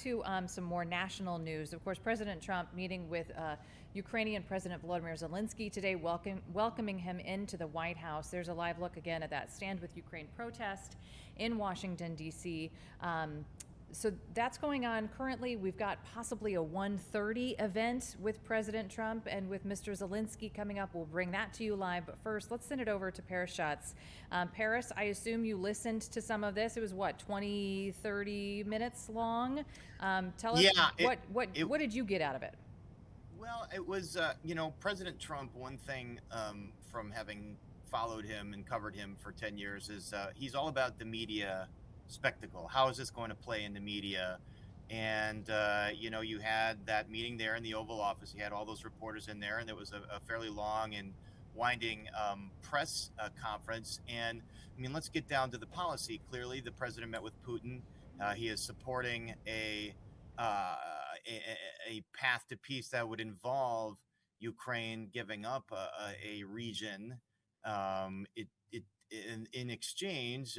To some more national news. Of course, President Trump meeting with Ukrainian President Volodymyr Zelenskyy today, welcoming him into the White House. There's a live look again at that Stand with Ukraine protest in Washington, D.C. So that's going on currently. We've got possibly a 1:30 event with President Trump and with Mr. Zelenskyy coming up. We'll bring that to you live. But first, let's send it over to Paris Schatz. Paris, I assume you listened to some of this. It was what, 20, 30 minutes long? Tell us what did you get out of it? Well, it was, President Trump, one thing from having followed him and covered him for 10 years is he's all about the media spectacle. How is this going to play in the media? And, you had that meeting there in the Oval Office. You had all those reporters in there, and it was a fairly long and winding press conference. And, I mean, let's get down to the policy. Clearly, the president met with Putin. He is supporting a path to peace that would involve Ukraine giving up a region. In exchange,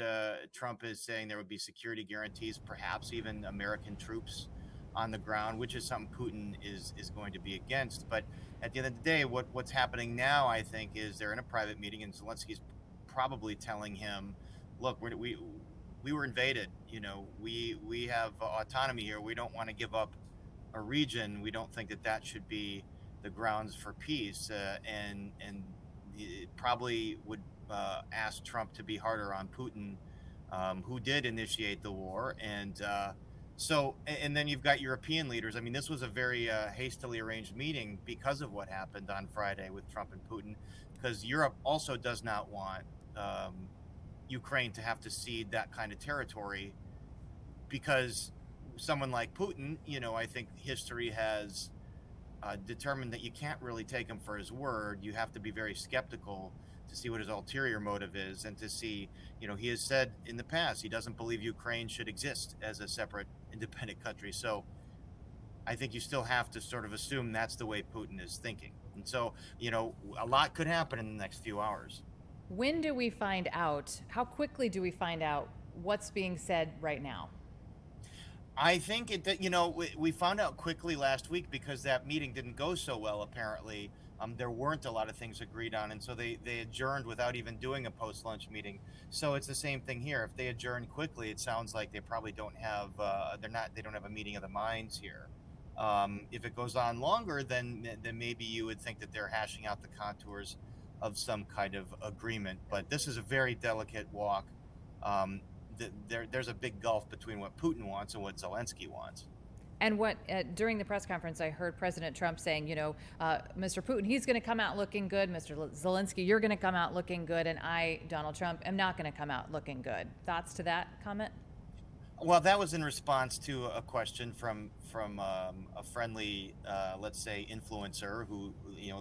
Trump is saying there would be security guarantees, perhaps even American troops on the ground, which is something Putin is going to be against. But at the end of the day, what's happening now, I think, is they're in a private meeting, and Zelensky's probably telling him, look, we were invaded. We have autonomy here. We don't want to give up a region. We don't think that should be the grounds for peace. And it probably would ask Trump to be harder on Putin, who did initiate the war. And then you've got European leaders. I mean, this was a very hastily arranged meeting because of what happened on Friday with Trump and Putin, because Europe also does not want Ukraine to have to cede that kind of territory, because someone like Putin, I think history has determined that you can't really take him for his word. You have to be very skeptical to see what his ulterior motive is, and to see, he has said in the past he doesn't believe Ukraine should exist as a separate independent country. So I think you still have to sort of assume that's the way Putin is thinking. And so, a lot could happen in the next few hours. When do we find out? How quickly do we find out what's being said right now? I think we found out quickly last week because that meeting didn't go so well, apparently. There weren't a lot of things agreed on, and so they adjourned without even doing a post-lunch meeting. So it's the same thing here. If they adjourn quickly, it sounds like they probably don't have they don't have a meeting of the minds here. If it goes on longer, then maybe you would think that they're hashing out the contours of some kind of agreement. But this is a very delicate walk. There's a big gulf between what Putin wants and what Zelenskyy wants. And what during the press conference, I heard President Trump saying, Mr. Putin, he's going to come out looking good. Mr. Zelenskyy, you're going to come out looking good. And I, Donald Trump, am not going to come out looking good. Thoughts to that comment? Well, that was in response to a question from a friendly, let's say, influencer who,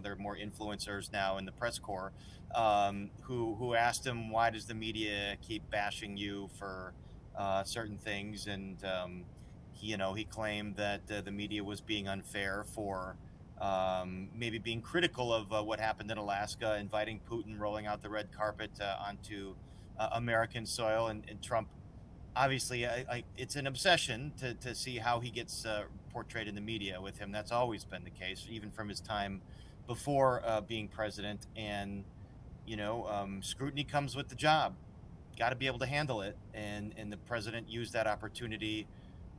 there are more influencers now in the press corps, who asked him, why does the media keep bashing you for certain things? And he claimed that the media was being unfair for maybe being critical of what happened in Alaska, inviting Putin rolling out the red carpet onto American soil, and Trump. Obviously, it's an obsession to see how he gets portrayed in the media with him. That's always been the case, even from his time before being president. And, scrutiny comes with the job. Got to be able to handle it. And the president used that opportunity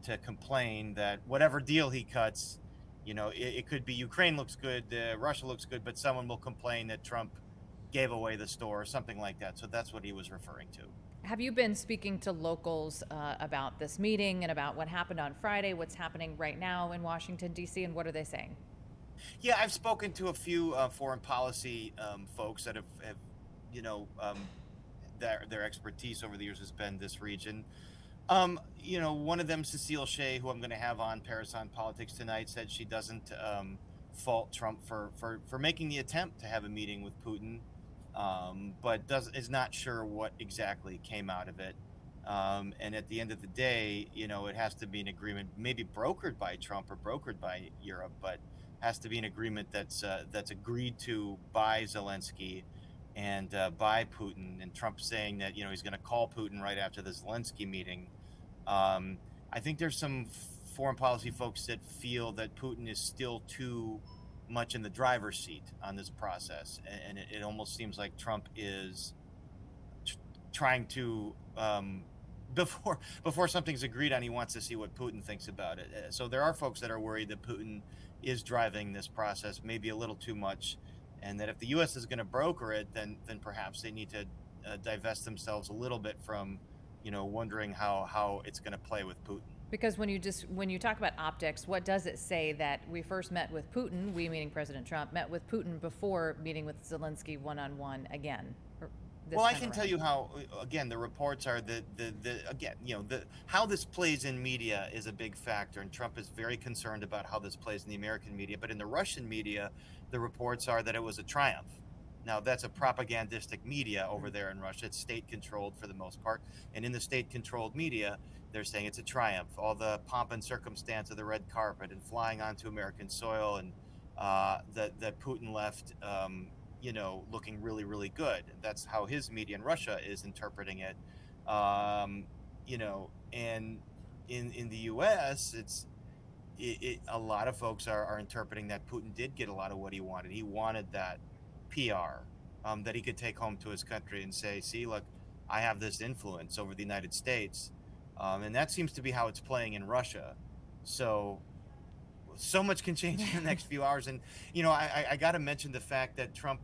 to complain that whatever deal he cuts, it could be Ukraine looks good, Russia looks good, but someone will complain that Trump gave away the store or something like that. So that's what he was referring to. Have you been speaking to locals about this meeting and about what happened on Friday, what's happening right now in Washington, D.C., and what are they saying? Yeah, I've spoken to a few foreign policy folks that have their expertise over the years has been this region. One of them, Cecile Shea, who I'm going to have on Paris on Politics tonight, said she doesn't fault Trump for making the attempt to have a meeting with Putin. But is not sure what exactly came out of it. And at the end of the day, it has to be an agreement, maybe brokered by Trump or brokered by Europe, but has to be an agreement that's agreed to by Zelenskyy and by Putin. And Trump saying that he's going to call Putin right after the Zelenskyy meeting. I think there's some foreign policy folks that feel that Putin is still too much in the driver's seat on this process, and it almost seems like Trump is trying to before something's agreed on, he wants to see what Putin thinks about it. So there are folks that are worried that Putin is driving this process maybe a little too much, and that if the U.S. is going to broker it, then perhaps they need to divest themselves a little bit from, wondering how it's going to play with Putin. Because when you talk about optics, what does it say that we first met with Putin, we meaning President Trump, met with Putin before meeting with Zelenskyy one-on-one again? Well, I can tell you how, again, the reports are how this plays in media is a big factor, and Trump is very concerned about how this plays in the American media. But in the Russian media, the reports are that it was a triumph. Now, that's a propagandistic media over there in Russia. It's state-controlled for the most part. And in the state-controlled media, they're saying it's a triumph. All the pomp and circumstance of the red carpet and flying onto American soil, and that Putin left looking really, really good. That's how his media in Russia is interpreting it. And in the U.S., a lot of folks are interpreting that Putin did get a lot of what he wanted. He wanted that PR that he could take home to his country and say, see, look, I have this influence over the United States. And that seems to be how it's playing in Russia. So much can change in the next few hours. And, I got to mention the fact that Trump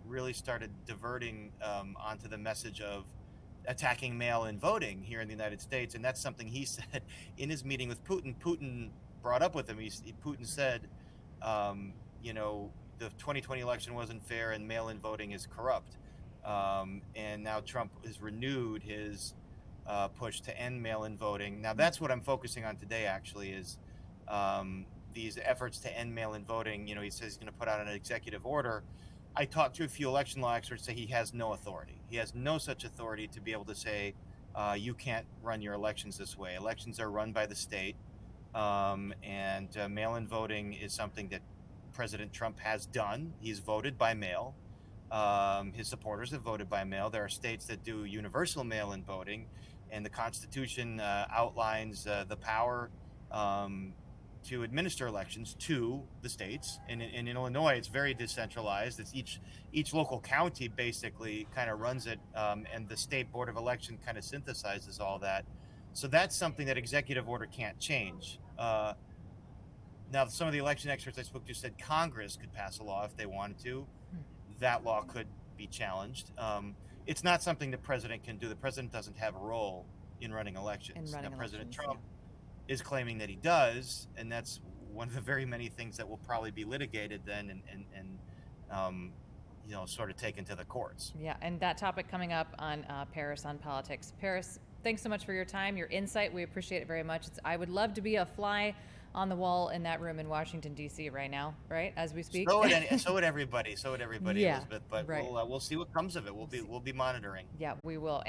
really started diverting onto the message of attacking mail-in voting here in the United States. And that's something he said in his meeting with Putin. Putin brought up with him. Putin said, the 2020 election wasn't fair and mail-in voting is corrupt. And now Trump has renewed his push to end mail-in voting. Now, that's what I'm focusing on today, actually, is these efforts to end mail-in voting. He says he's going to put out an executive order. I talked to a few election law experts say he has no authority. He has no such authority to be able to say, you can't run your elections this way. Elections are run by the state, and mail-in voting is something that President Trump has done. He's voted by mail. His supporters have voted by mail. There are states that do universal mail-in voting, and the Constitution outlines the power to administer elections to the states. And in Illinois, it's very decentralized. It's each local county basically kind of runs it, and the state board of election kind of synthesizes all that. So that's something that executive order can't change. Now, some of the election experts I spoke to said Congress could pass a law if they wanted to. That law could be challenged. It's not something the president can do. The president doesn't have a role in running elections. Now, President Trump is claiming that he does, and that's one of the very many things that will probably be litigated then and sort of taken to the courts. Yeah, and that topic coming up on Paris on Politics. Paris, thanks so much for your time, your insight. We appreciate it very much. I would love to be a fly on the wall in that room in Washington, D.C. right now, right, as we speak. So would everybody, yeah, Elizabeth. But right. we'll see what comes of it. We'll be monitoring. Yeah, we will.